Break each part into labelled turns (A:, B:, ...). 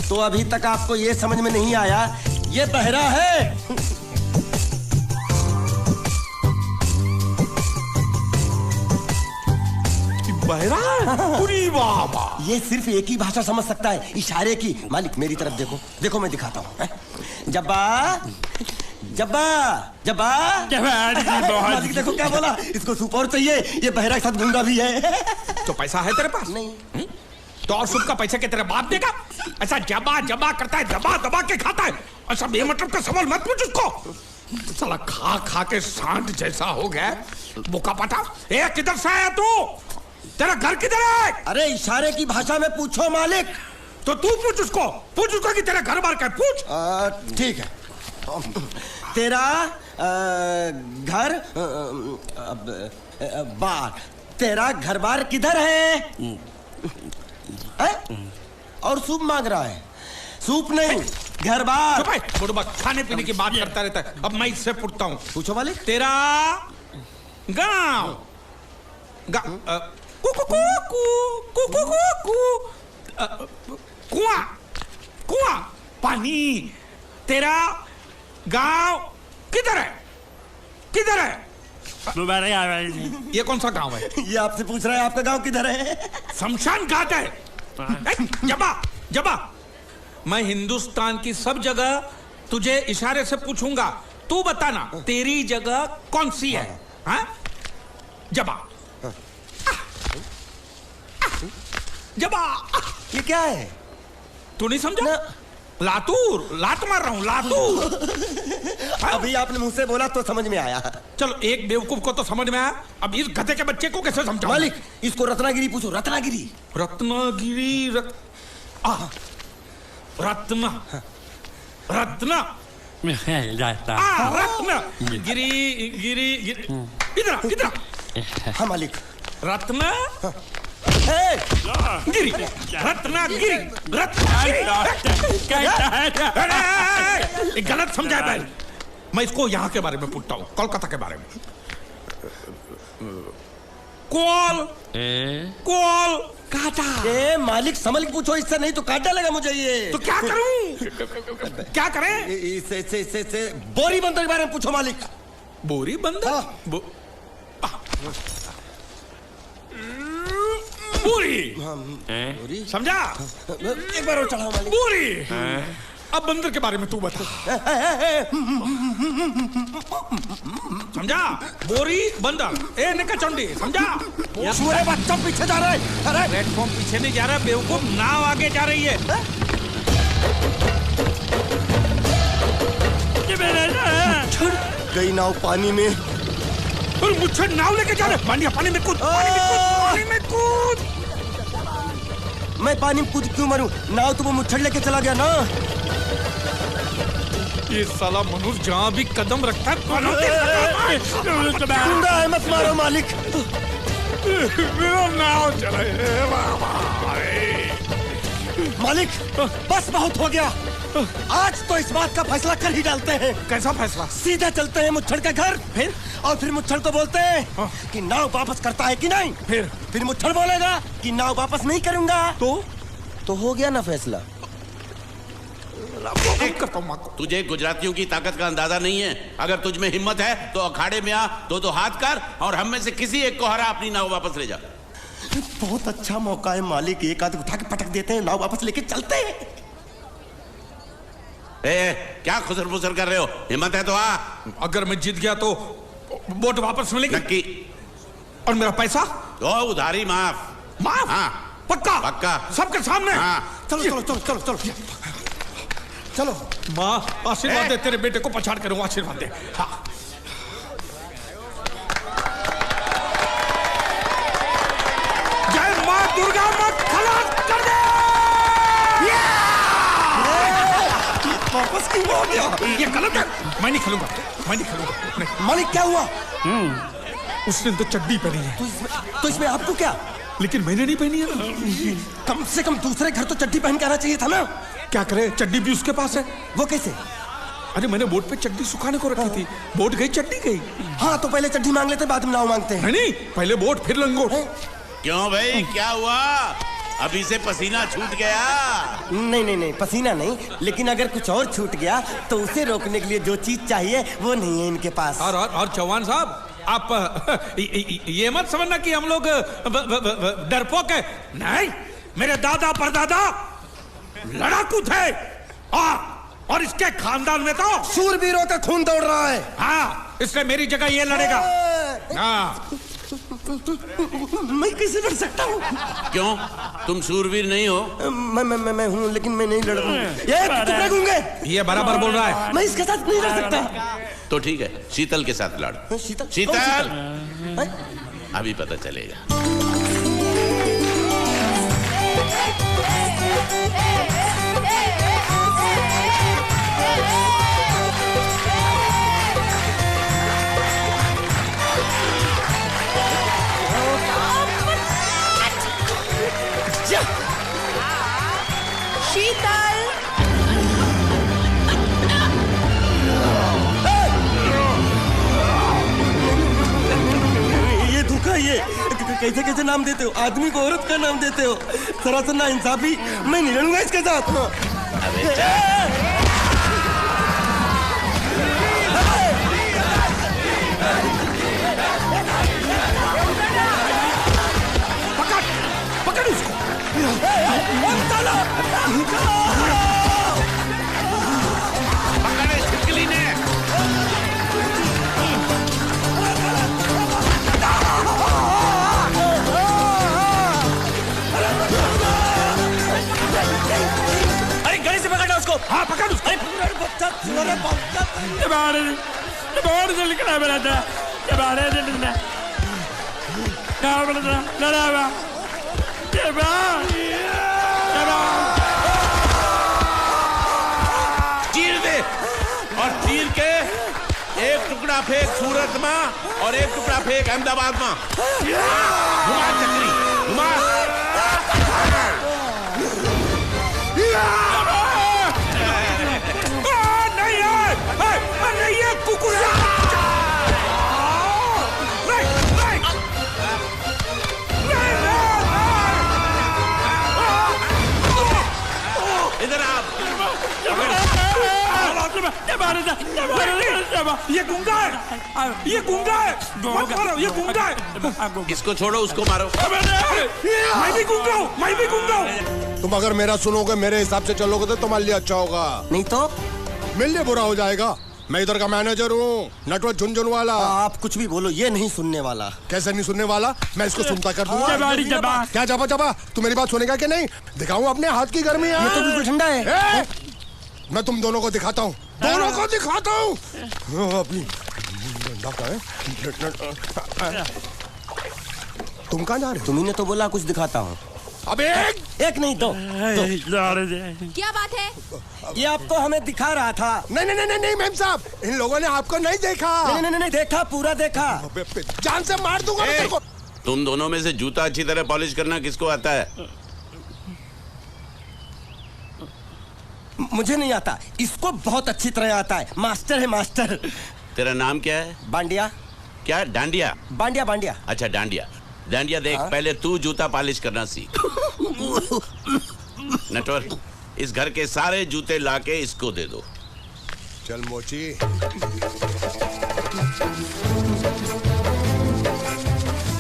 A: तो अभी तक आपको ये समझ में नहीं आया ये बहरा है।
B: बहरा? पूरी वाह।
A: ये सिर्फ एक ही भाषा समझ सकता है, इशारे की। मालिक मेरी तरफ देखो, देखो मैं दिखाता हूँ। जब्बा जब्बा जब्बा। मालिक देखो क्या बोला, इसको सूप और चाहिए। ये बहरा के साथ गूंगा भी है।
B: तो पैसा है तेरे पास?
A: नहीं।
B: तो और सूप का पैसा के तेरे बाप देगा? ऐसा जबा जबा करता है, दबा दबा के खाता है। ऐसा बेमतलब का सवाल मत पूछ उसको। साला खा खा के सांड जैसा हो गया। बुका पटा। ए किधर से आया तू? तेरा घर किधर है?
A: अरे इशारे की भाषा में पूछो मालिक।
B: तो तू पूछ उसको कि तेरा घर बार क्या है, पूछ।
A: ठीक है। तेरा घर बार, तेरा घर बार किधर है? और सूप मांग रहा है। सूप नहीं, घर बार।
B: चुप है, बुढ़बा खाने पीने की बात करता रहता है। अब मैं इससे पूछता हूँ।
A: पूछो मालिक।
B: तेरा गाँव कुआं कुआं पानी, तेरा गांव किधर है? किधर है? ये कौन सा गांव है?
A: ये आपसे पूछ रहा है आपका गांव किधर है?
B: शमशान घाट है। जबा जबा, मैं हिंदुस्तान की सब जगह तुझे इशारे से पूछूंगा, तू बताना तेरी जगह कौन सी है? हाँ? जबा जबा।
A: ये क्या है?
B: तू नहीं समझा? लातूर, लात मार रहा हूं, लातूर।
A: अभी आपने मुंह से बोला तो समझ में आया।
B: चलो एक बेवकूफ को तो समझ में आया, अब इस गधे के बच्चे को कैसे समझाऊं?
A: मालिक इसको रत्नागिरी पूछो। रत्नागिरी।
B: रत्नागिरी रत्न रत्न रत्न गिरी गिरी इधर इधर।
A: हाँ मालिक।
B: रत्न गिरी, रत्नागिरी, रत्नागिरी। गलत समझा है। मैं इसको यहाँ के बारे में पूछता हूँ, कोलकाता के बारे में। कोल कोल काटा।
A: मालिक समझ के पूछो, इससे नहीं तो काट डालेगा मुझे ये।
B: तो क्या करूं? क्या करें?
A: इससे बोरी बंदर के बारे में पूछो मालिक।
B: बोरी बंदर? पूरी समझा?
A: एक बार और चढ़ाओ मालिक।
B: पूरी। अब बंदर के बारे में तू बता। समझा? बोरी बंदर। ए निकचंडी, समझा?
A: सूरे बच्चा पीछे जा रहा है। अरे
B: प्लेटफॉर्म पीछे नहीं जा रहा बेवकूफ, नाव आगे जा रही है।
A: गई नाव पानी में।
B: और मुझे नाव लेके जा रहे। पानी में कूद, पानी में कूद।
A: मैं पानी में कूद क्यों मरूं? नाव तो वो मुच्छड़ लेके चला गया ना।
B: ये साला मनुष्य जहाँ भी कदम रखता है
A: गुंडा है, मत मारो मालिक।
B: नाव चले।
A: मालिक बस बहुत हो गया। आज तो इस बात का फैसला कर ही डालते हैं।
B: कैसा फैसला?
A: सीधा चलते हैं मुच्छड़ के घर, फिर मुच्छड़ को बोलते हैं कि नाव वापस करता है कि नहीं। फिर मुच्छड़ बोलेगा कि नाव वापस नहीं करूंगा। तो हो गया ना फैसला।
C: तुझे गुजरातियों की ताकत का अंदाजा नहीं है। अगर तुझ में हिम्मत है तो अखाड़े में आ, दो हाथ कर और हम में से किसी एक को हरा अपनी नाव वापस ले जा।
A: बहुत अच्छा मौका है मालिक, एक आध उठा के पटक देते हैं, नाव वापस लेके चलते हैं।
C: क्या खुसर फुसर कर रहे हो? हिम्मत है तो आ।
B: अगर मैं जीत गया तो बोट वापस मिलेगी?
C: नक्की।
B: और मेरा पैसा?
C: तो उधारी माफ।
B: माफ?
C: हाँ
B: पक्का?
C: पक्का।
B: सबके सामने?
C: हाँ।
B: चलो। माँ आशीर्वाद दे, तेरे बेटे को पछाड़ करूंगा, आशीर्वाद दे। हाँ। जय माँ दुर्गा, मत खलास कर दे।
A: वापस क्यों हो गया?
B: ये गलत है। मैं नहीं खेलूंगा।
A: मालिक क्या हुआ?
B: उसने तो चड्डी पहनी है।
A: तो इसमें आपको क्या?
B: लेकिन मैंने नहीं पहनी है।
A: कम से कम दूसरे घर तो चड्डी पहन के आना चाहिए था ना।
B: क्या करे, चड्डी भी उसके पास है।
A: वो कैसे?
B: अरे मैंने बोट पे चड्डी सुखाने को रखी थी, बोट गई चड्डी गई।
A: हाँ तो पहले चड्डी मांग लेते, बाद में नाव मांगते हैं।
B: नहीं, पहले बोट फिर लंगोट।
C: क्यों भाई, क्या हुआ? अभी से पसीना छूट गया।
A: नहीं नहीं नहीं, पसीना नहीं, लेकिन अगर कुछ और छूट गया तो उसे रोकने के लिए जो चीज चाहिए वो नहीं है इनके पास।
B: और चौहान साहब, आप ये मत समझना कि हम लोग डरपोक है। नहीं, मेरे दादा परदादा लड़ाकू थे और इसके खानदान में तो
A: शूरवीरों का खून दौड़ रहा है।
B: हाँ, इसलिए मेरी जगह ये लड़ेगा। हाँ।
A: मैं कैसे लड़ सकता हूँ?
C: क्यों, तुम शूरवीर नहीं हो?
A: मैं हूँ, लेकिन मैं नहीं लड़ रहा हूँ।
B: ये बराबर बोल रहा है।
A: मैं इसके साथ नहीं लड़ सकता।
C: तो ठीक है, शीतल के साथ लड़।
A: शीतल?
C: शीतल, अभी पता चलेगा।
D: शीतल,
A: ये धोखा, ये कैसे कैसे नाम देते हो? आदमी को औरत का नाम देते हो। सरासर ना इंसाफी। मैं नहीं लड़ूंगा इसके साथ।
C: अबे जा।
B: पकड़ उसको।
C: पकड़े छिपकली ने।
A: अरे गले से पकड़ना उसको।
B: हाँ, पकड़ उसको।
E: बाहर से निकला मेरा था, बाहर से निकला, क्या बोला था? लड़ा हुआ,
C: चीर दे, और चीर के एक टुकड़ा फेंक सूरत में और एक टुकड़ा फेंक अहमदाबाद में। घुमा चक्री, घुमा।
B: नहीं ये कुकुर।
C: इधर आप।
B: ये गुंगा है, ये गुंगा है। मत मारो, ये गुंगा है।
C: इसको छोड़ो, उसको मारो।
B: मैं भी गुंगा हूँ, मैं भी गुंगा हूँ।
F: तुम अगर मेरा सुनोगे, मेरे हिसाब से चलोगे तो तुम्हारे लिए अच्छा होगा,
A: नहीं तो
F: मेरे लिए बुरा हो जाएगा। मैं इधर का मैनेजर हूँ, नटवर झुनझुनवाला।
A: आप कुछ भी बोलो, ये नहीं सुनने वाला।
F: कैसे नहीं सुनने वाला? मैं इसको सुनता कर दूंगा। क्या जबा जबा? तू मेरी बात सुनेगा कि नहीं? दिखाऊं अपने हाथ की गर्मी?
A: ये तो बिल्कुल ठंडा है।
F: मैं तुम दोनों को दिखाता हूँ, दोनों को दिखाता हूँ। तुम कहाँ जा रहे हो?
A: तुम्ही ने तो बोला कुछ दिखाता हूँ।
F: अब
A: एक नहीं, दो।
D: क्या बात है?
A: ये आपको हमें दिखा रहा था।
F: नहीं नहीं नहीं नहीं मैम साहब, इन लोगों ने आपको नहीं देखा।
A: नहीं नहीं नहीं, देखा, पूरा देखा।
F: जान से मार दूंगा मैं तेरे को।
C: तुम दोनों में से जूता अच्छी तरह पॉलिश करना किसको आता है?
A: मुझे नहीं आता, इसको बहुत अच्छी तरह आता है। मास्टर है, मास्टर।
C: तेरा नाम क्या है?
A: बांडिया।
C: क्या? डांडिया?
A: बांडिया, बांडिया।
C: अच्छा, डांडिया। डांडिया देख, पहले तू जूता पॉलिश करना सीख। नटवर, इस घर के सारे जूते लाके इसको दे दो।
F: चल मोची।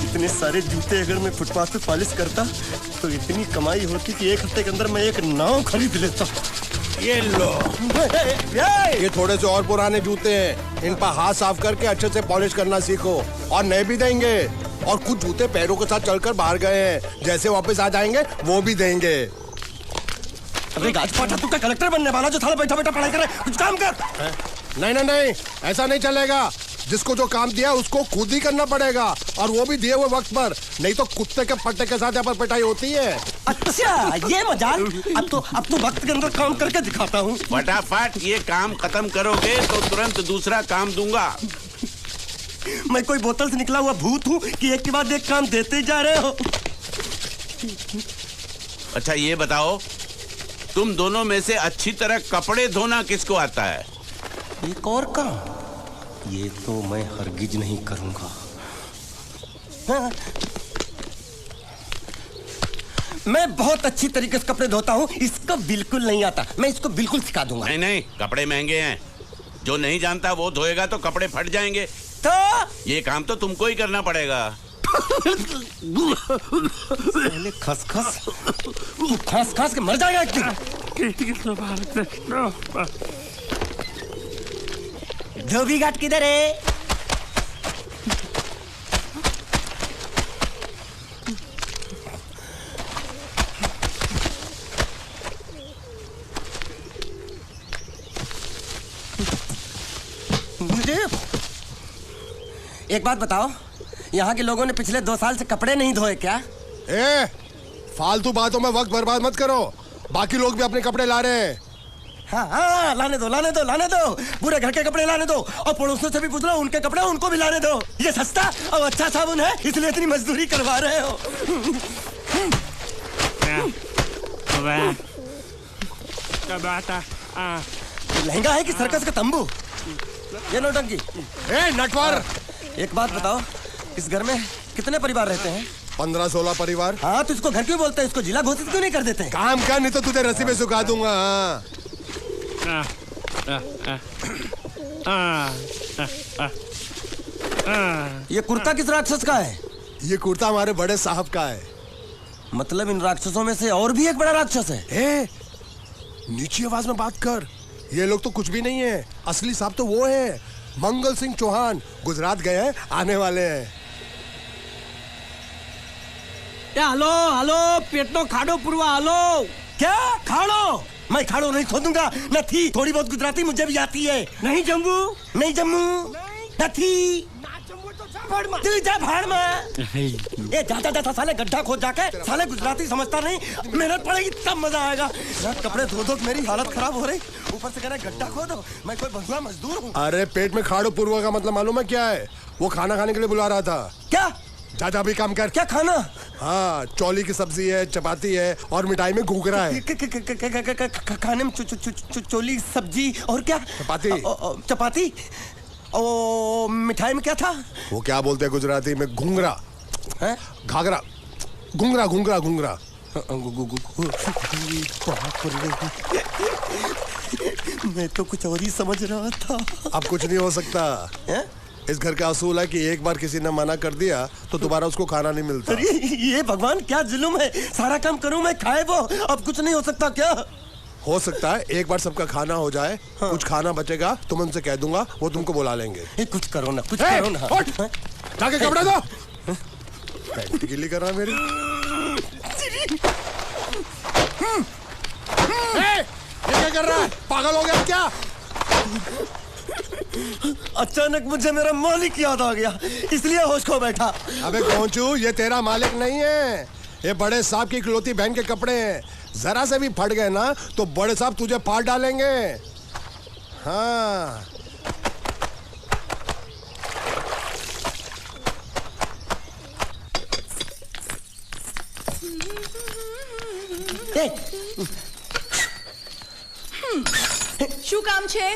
A: इतने सारे जूते अगर मैं फुटपाथ पे पॉलिश करता तो इतनी कमाई होती कि एक हफ्ते के अंदर मैं एक नाव खरीद लेता।
F: ये लो, ये थोड़े से और पुराने जूते हैं, इन पर हाथ साफ करके अच्छे से पॉलिश करना सीखो। और नए भी देंगे, और कुछ जूते पैरों के साथ चलकर बाहर गए हैं, जैसे वापस आ जाएंगे वो भी देंगे।
A: अरे गाजपाटा, तू क्या कलेक्टर बनने वाला जो थाला बैठा बैठा पढ़ाई करे? कुछ काम कर।
F: नहीं नहीं नहीं, ऐसा नहीं चलेगा। जिसको जो काम दिया उसको खुद ही करना पड़ेगा, और वो भी दिए हुए वक्त पर, नहीं तो कुत्ते के पट्टे के साथ यहाँ पर पिटाई होती है।
A: अच्छा, ये मजाक। अब तो वक्त के अंदर काम करके दिखाता हूँ।
C: फटाफट ये काम खत्म करोगे तो तुरंत दूसरा काम दूंगा।
A: मैं कोई बोतल से निकला हुआ भूत हूँ कि एक के बाद एक काम देते जा रहे हो?
C: अच्छा ये बताओ, तुम दोनों में से अच्छी तरह कपड़े धोना किसको आता है?
A: एक और काम? ये तो मैं हरगिज नहीं करूंगा। हाँ। मैं बहुत अच्छी तरीके से कपड़े धोता हूँ, इसको बिल्कुल नहीं आता। मैं इसको बिल्कुल सिखा दूंगा।
C: नहीं नहीं, कपड़े महंगे हैं, जो नहीं जानता वो धोएगा तो कपड़े फट जाएंगे।
A: तो
C: ये काम तो तुमको ही करना पड़ेगा।
A: खस खस के मर जाएगा एक दिन। धोबी घाट किधर है? मुझे एक बात बताओ, यहाँ के लोगों ने पिछले 2 साल से कपड़े नहीं धोए क्या?
F: फालतू बातों में वक्त बर्बाद मत करो, बाकी लोग भी अपने कपड़े ला रहे हैं।
A: हाँ, लाने दो, पूरे घर के कपड़े लाने दो, और पड़ोसियों से भी पूछ लो, उनके कपड़े उनको भी लाने दो। ये सस्ता और अच्छा साबुन है, इसलिए इतनी मजदूरी करवा रहे हो। लहंगा है कि सर्कस का तंबू? ये नौटंकी।
F: नटवर,
A: एक बात बताओ, इस घर में कितने परिवार रहते हैं?
F: 15-16 परिवार।
A: हाँ, तो इसको घर क्यों बोलते हैं? इसको जिला घोषित क्यों नहीं कर देते?
F: काम कर, नहीं तो तुझे रस्सी में सुखा दूंगा।
A: ये कुर्ता किस राक्षस का है?
F: ये कुर्ता हमारे बड़े साहब का है।
A: मतलब इन राक्षसों में से और भी एक बड़ा राक्षस है?
F: नीची आवाज में बात कर, ये लोग तो कुछ भी नहीं है, असली साहब तो वो है, मंगल सिंह चौहान। गुजरात गए हैं, आने वाले हैं।
E: हेलो, पेटनो खाड़ो पुरवा, हेलो।
A: क्या खाड़ो? मैं खाड़ो नहीं खोदूंगा, न थी। थोड़ी बहुत गुजराती मुझे भी आती है।
E: नहीं जम्मू,
A: न थी। तू जा भाड़ में। ये जाता साले गड्ढा खोद जाके, साले गुजराती समझता नहीं, मेहनत पड़ेगी तब मजा आएगा। कपड़े धो धो मेरी हालत खराब हो रही, ऊपर से कह रहे गड्ढा खोदो। मैं कोई भगवा मजदूर हूँ?
F: अरे पेट में खाड़ो पुरवा का मतलब मालूम है क्या है? वो खाना खाने के लिए बुला रहा था।
A: क्या?
F: जा भी काम कर।
A: क्या खाना?
F: हाँ, चौली की सब्जी है, चपाती है और मिठाई में घूघरा है।
A: खाने में चोली सब्जी और क्या? चपाती। ओ, मिठाई में क्या था?
F: वो क्या बोलते हैं गुजराती में? घूंघरा है? घाघरा, घूंघरा।
A: मैं तो कुछ और ही समझ रहा था।
F: अब कुछ नहीं हो सकता है? इस घर का असूल है कि एक बार किसी ने मना कर दिया तो दोबारा उसको खाना नहीं मिलता।
A: ये भगवान क्या जुल्म है, सारा काम करूं मैं, खाए वो। अब कुछ नहीं हो सकता क्या?
F: हो सकता है एक बार सबका खाना हो जाए। हाँ। कुछ खाना बचेगा तो मैं उनसे कह दूंगा, वो तुमको बुला लेंगे।
A: कुछ करो ना, कुछ करो ना।
F: जाके कपड़े दो। पैंट गिल्ली कर रहा मेरी। ये क्या कर रहा है? पागल हो गया क्या?
A: अचानक मुझे मेरा मालिक याद आ गया, इसलिए होश खो बैठा।
F: अबे कौनचू, ये तेरा मालिक नहीं है, ये बड़े साहब की इकलौती बहन के कपड़े हैं। जरा से भी फट गए ना तो बड़े साहब तुझे फाड़ डालेंगे। हाँ।
D: શું કામ છે?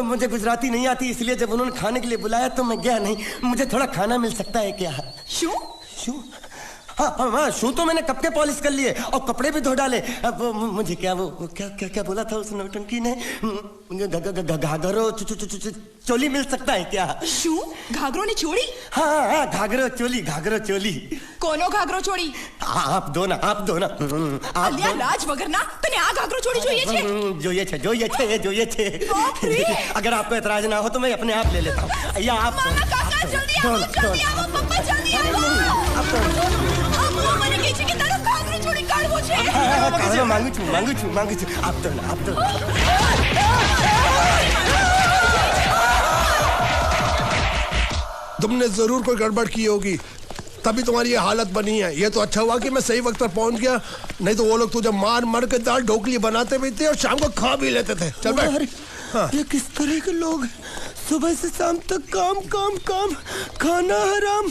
A: मुझे गुजराती नहीं आती, इसलिए जब उन्होंने खाने के लिए बुलाया तो मैं गया नहीं। मुझे थोड़ा खाना मिल सकता है क्या? शू? हाँ, शू तो मैंने कब के पॉलिश कर लिए और कपड़े भी धो डाले। अब मुझे क्या क्या बोला था उस नौटंकी ने? घाघरो चोली मिल सकता है क्या?
D: शू? घाघरो ने चोली?
A: हाँ, घाघरो चोली।
D: कोनो घाघरो चोली?
A: आप दो ना।
D: અલ્યા લાજ વગરના, તને આ ઘાઘરો ચોળી જોઈએ છે?
A: જોઈએ છે। अगर आपको एतराज ना हो तो मैं अपने आप ले लेता हूँ। या आप
D: મામા કાકા જલ્દી આવો, પપ્પા જલ્દી આવો। અમ્મા મને કહે છે કે તારો ઘાઘરો ચોળી કાઢવો છે।
A: मांगू छू। आप तो
F: तुमने जरूर कोई गड़बड़ की होगी, तभी तुम्हारी ये हालत बनी है। ये तो अच्छा हुआ कि मैं सही वक्त पर पहुंच गया, नहीं तो वो लोग तुझे मार के दाल ढोकली बनाते भी थे और शाम को खा भी लेते थे। चल बैठ।
A: हाँ। ये किस तरह के लोग हैं? सुबह से शाम तक काम, खाना हराम।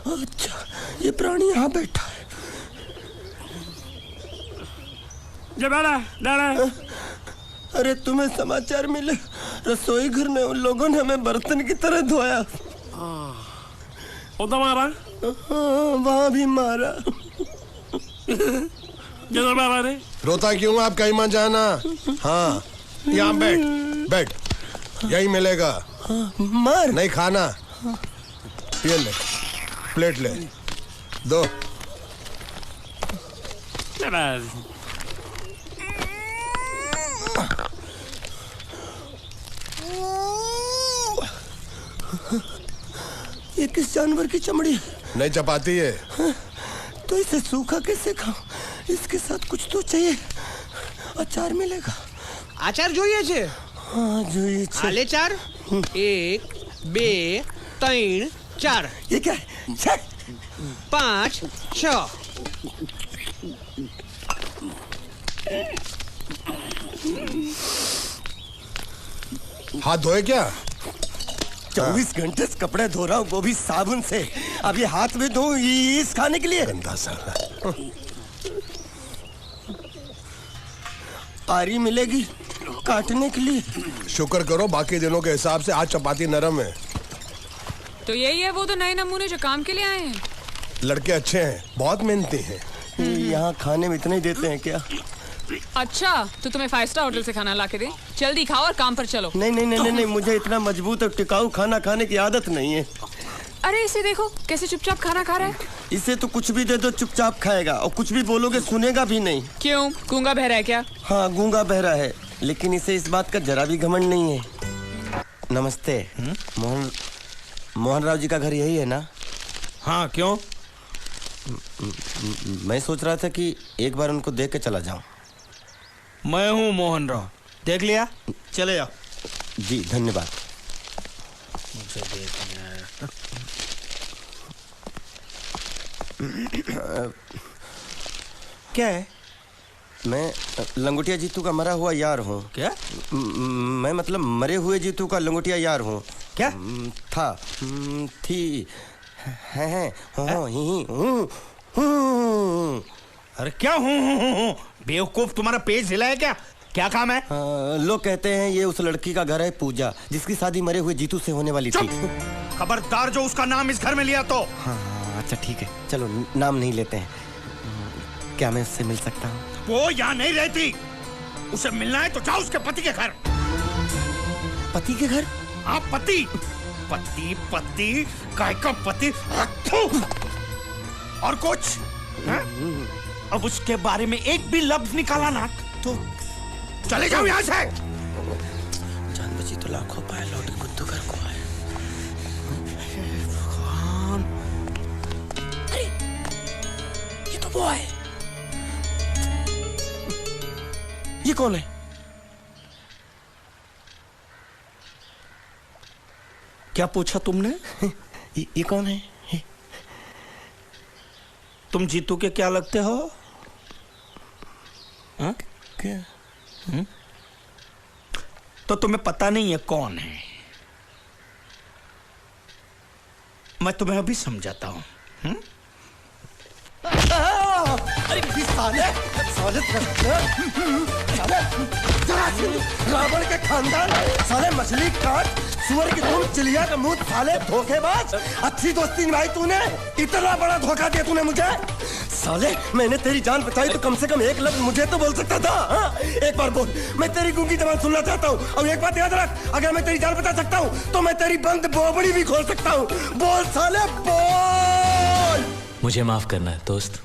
A: अच्छा, ये प्राणी यहाँ बैठा है। अरे तुम्हें समाचार मिले? रसोई घर में उन लोगों ने हमें बर्तन की तरह धोया। वहाँ भी मारा।
E: जगह बाबा रे
F: रोता क्यों? आप कहीं मत जाना। हाँ, यहाँ बैठ बैठ, यही मिलेगा।
A: मार
F: नहीं खाना, ये ले, प्लेट ले, दो।
A: ये किस जानवर की चमड़ी?
F: नहीं चपाती है।
A: तो इसे सूखा कैसे खाऊं? इसके साथ कुछ तो चाहिए। अचार मिलेगा?
G: આચાર જોઈએ છે?
A: हाँ જોઈએ છે।
G: આલે ચાર 1 2 3 4
A: ये क्या है? छे!
G: 5 6
F: हाथ धोए क्या?
A: 24 घंटे से कपड़े धो रहा हूँ, वो भी साबुन से। अब ये हाथ में धो इस खाने के लिए?
F: गंदा साला।
A: आरी मिलेगी काटने के लिए?
F: शुक्र करो, बाकी दिनों के हिसाब से आज चपाती नरम है।
H: तो यही है वो तो नए नमूने जो काम के लिए आए हैं।
F: लड़के अच्छे हैं, बहुत मेहनती हैं।
A: यहाँ खाने में इतना ही देते हैं क्या?
H: अच्छा, तो तुम्हें 5 स्टार होटल से खाना ला के दे? जल्दी खाओ और काम पर चलो।
A: नहीं नहीं नहीं नहीं, मुझे इतना मजबूत और टिकाऊ खाना खाने की आदत नहीं है।
H: अरे इसे देखो कैसे चुपचाप खाना खा रहा है।
A: इसे तो कुछ भी दे दो चुपचाप खाएगा, और कुछ भी बोलोगे सुनेगा भी नहीं।
H: क्यों, गूंगा बहरा है क्या?
A: हाँ गूंगा बहरा है, लेकिन इसे इस बात का जरा भी घमंड नहीं है। नमस्ते। मोहन राव जी का घर यही है ना?
B: हाँ क्यों?
A: मैं सोच रहा था कि एक बार उनको देख के चला जाऊं।
B: मैं हूँ मोहन राव, देख लिया? चले जाओ।
A: जी धन्यवाद।
B: मुझे देखना है। क्या है?
A: मैं लंगोटिया जीतू का मरा हुआ यार हूँ।
B: क्या?
A: मैं मतलब मरे हुए जीतू का लंगोटिया यार हूँ।
B: क्या?
A: था, थी, है, हूँ।
B: अरे क्या हूँ? बेवकूफ, तुम्हारा पेट हिला है क्या? क्या काम है?
A: लोग कहते हैं ये उस लड़की का घर है पूजा, जिसकी शादी मरे हुए जीतू से होने वाली थी।
B: खबरदार जो उसका नाम इस घर में लिया तो।
A: हाँ अच्छा ठीक है, चलो नाम नहीं लेते हैं। क्या मैं उससे मिल सकता हूँ?
B: वो यहाँ नहीं रहती, उसे मिलना है तो जाओ उसके पति के घर।
A: पति के घर?
B: हाँ पति, पति पति काय का पति। और कुछ है? अब उसके बारे में एक भी लफ्ज निकाला ना तो चले जाओ यहाँ से।
A: जान बची तो लाखों पाए, लौट के बुद्धू घर को आए। अरे ये तो वो है। ये कौन है?
B: क्या पूछा तुमने?
A: ये कौन है?
B: तुम जीतू के क्या लगते हो? हाँ?
A: क्या?
B: तो तुम्हें पता नहीं है कौन है? मैं तुम्हें अभी समझाता हूं।
A: अरे साले साले रावण के खानदान, साले मछली काट सुअर की तुम चिड़िया का मुंह, साले धोखेबाज। अच्छी दोस्ती निभाई तूने, इतना बड़ा धोखा दिया तूने मुझे। साले मैंने तेरी जान बचाई तो कम से कम एक लफ्ज मुझे तो बोल सकता था। हाँ? एक बार बोल, मैं तेरी गूंगी जबान सुनना चाहता हूँ। और एक बात याद रख, अगर मैं तेरी जान बचा सकता हूँ तो मैं तेरी बंद बोबड़ी भी खोल सकता हूँ। बोल साले बोल।
I: मुझे माफ करना है दोस्त।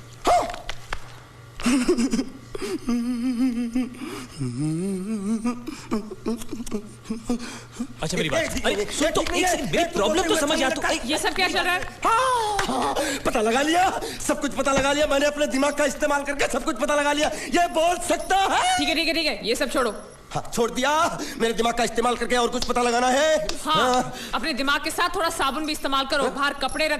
I: अच्छा मेरी बात, अरे सुन तो, एक सेकंड, मेरी प्रॉब्लम तो समझ आ। तो
H: ये सब क्या चल रहा है?
A: हाँ, पता लगा लिया, सब कुछ पता लगा लिया मैंने। अपने दिमाग का इस्तेमाल करके सब कुछ पता लगा लिया। ये बोल सकता है?
H: ठीक है ठीक है ठीक है, ये सब छोड़ो।
A: हाँ छोड़ दिया। मेरे दिमाग का इस्तेमाल करके और कुछ पता लगाना है?
H: हाँ, अपने दिमाग के साथ थोड़ा साबुन भी इस्तेमाल करो। बाहर कपड़े रख